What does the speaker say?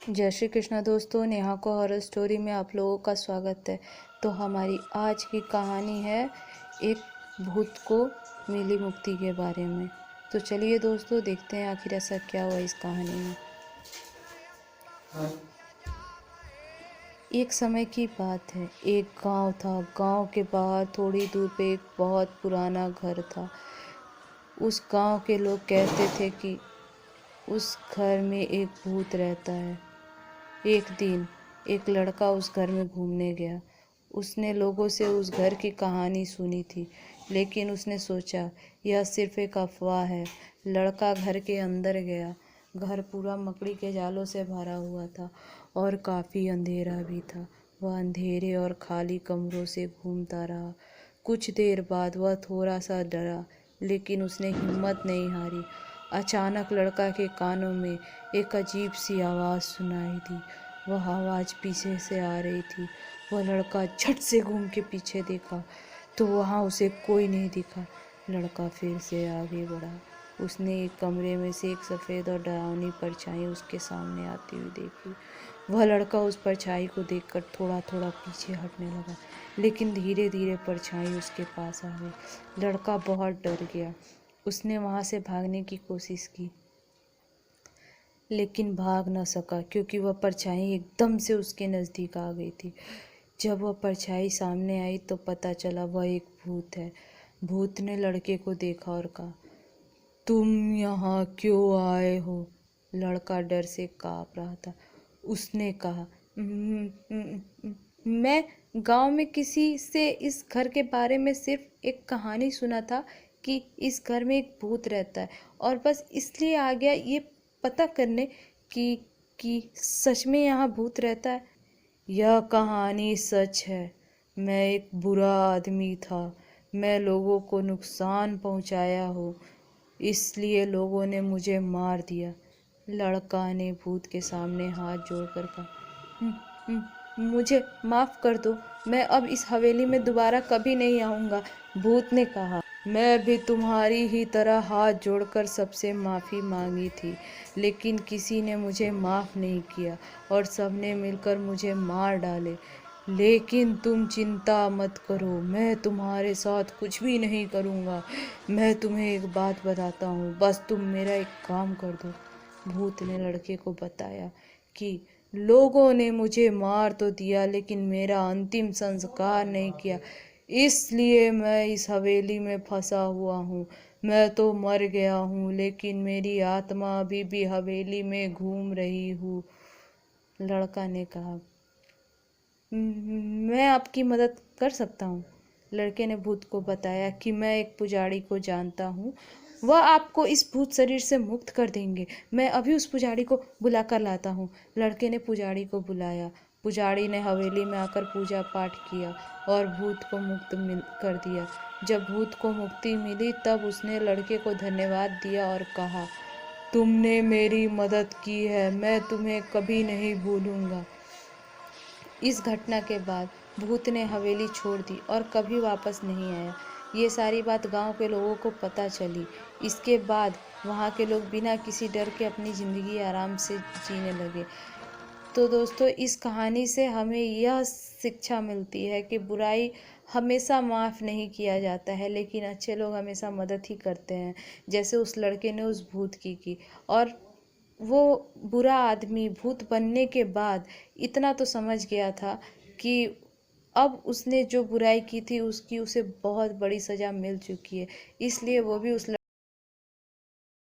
जय श्री कृष्ण दोस्तों, नेहा को हॉरर स्टोरी में आप लोगों का स्वागत है। तो हमारी आज की कहानी है एक भूत को मिली मुक्ति के बारे में। तो चलिए दोस्तों, देखते हैं आखिर ऐसा क्या हुआ इस कहानी में। एक समय की बात है, एक गांव था। गांव के बाहर थोड़ी दूर पे एक बहुत पुराना घर था। उस गांव के लोग कहते थे कि उस घर में एक भूत रहता है। एक दिन एक लड़का उस घर में घूमने गया। उसने लोगों से उस घर की कहानी सुनी थी, लेकिन उसने सोचा यह सिर्फ एक अफवाह है। लड़का घर के अंदर गया। घर पूरा मकड़ी के जालों से भरा हुआ था और काफ़ी अंधेरा भी था। वह अंधेरे और खाली कमरों से घूमता रहा। कुछ देर बाद वह थोड़ा सा डरा, लेकिन उसने हिम्मत नहीं हारी। अचानक लड़का के कानों में एक अजीब सी आवाज़ सुनाई दी। वह आवाज़ पीछे से आ रही थी। वह लड़का झट से घूम के पीछे देखा तो वहाँ उसे कोई नहीं दिखा। लड़का फिर से आगे बढ़ा। उसने एक कमरे में से एक सफ़ेद और डरावनी परछाई उसके सामने आती हुई देखी। वह लड़का उस परछाई को देखकर थोड़ा थोड़ा पीछे हटने लगा, लेकिन धीरे धीरे परछाई उसके पास आ गई। लड़का बहुत डर गया। उसने वहाँ से भागने की कोशिश की, लेकिन भाग न सका क्योंकि वह परछाई एकदम से उसके नज़दीक आ गई थी। जब वह परछाई सामने आई तो पता चला वह एक भूत है। भूत ने लड़के को देखा और कहा, तुम यहाँ क्यों आए हो? लड़का डर से काँप रहा था। उसने कहा, मैं गांव में किसी से इस घर के बारे में सिर्फ एक कहानी सुना था कि इस घर में एक भूत रहता है, और बस इसलिए आ गया ये पता करने कि सच में यहाँ भूत रहता है। यह कहानी सच है। मैं एक बुरा आदमी था। मैं लोगों को नुकसान पहुंचाया हूँ, इसलिए लोगों ने मुझे मार दिया। लड़का ने भूत के सामने हाथ जोड़कर कहा, मुझे माफ़ कर दो। मैं अब इस हवेली में दोबारा कभी नहीं आऊँगा। भूत ने कहा, मैं भी तुम्हारी ही तरह हाथ जोड़कर सबसे माफ़ी मांगी थी, लेकिन किसी ने मुझे माफ़ नहीं किया और सबने मिलकर मुझे मार डाले। लेकिन तुम चिंता मत करो, मैं तुम्हारे साथ कुछ भी नहीं करूँगा। मैं तुम्हें एक बात बताता हूँ, बस तुम मेरा एक काम कर दो। भूत ने लड़के को बताया कि लोगों ने मुझे मार तो दिया, लेकिन मेरा अंतिम संस्कार नहीं किया, इसलिए मैं इस हवेली में फंसा हुआ हूँ। मैं तो मर गया हूँ, लेकिन मेरी आत्मा अभी भी हवेली में घूम रही हूँ। लड़का ने कहा, मैं आपकी मदद कर सकता हूँ। लड़के ने भूत को बताया कि मैं एक पुजारी को जानता हूँ, वह आपको इस भूत शरीर से मुक्त कर देंगे। मैं अभी उस पुजारी को बुला कर लाता हूँ। लड़के ने पुजारी को बुलाया। पुजारी ने हवेली में आकर पूजा पाठ किया और भूत को मुक्त कर दिया। जब भूत को मुक्ति मिली तब उसने लड़के को धन्यवाद दिया और कहा, तुमने मेरी मदद की है, मैं तुम्हें कभी नहीं भूलूंगा। इस घटना के बाद भूत ने हवेली छोड़ दी और कभी वापस नहीं आया। ये सारी बात गांव के लोगों को पता चली। इसके बाद वहाँ के लोग बिना किसी डर के अपनी ज़िंदगी आराम से जीने लगे। तो दोस्तों, इस कहानी से हमें यह शिक्षा मिलती है कि बुराई हमेशा माफ़ नहीं किया जाता है, लेकिन अच्छे लोग हमेशा मदद ही करते हैं, जैसे उस लड़के ने उस भूत की। और वो बुरा आदमी भूत बनने के बाद इतना तो समझ गया था कि अब उसने जो बुराई की थी उसकी उसे बहुत बड़ी सज़ा मिल चुकी है, इसलिए वो भी उस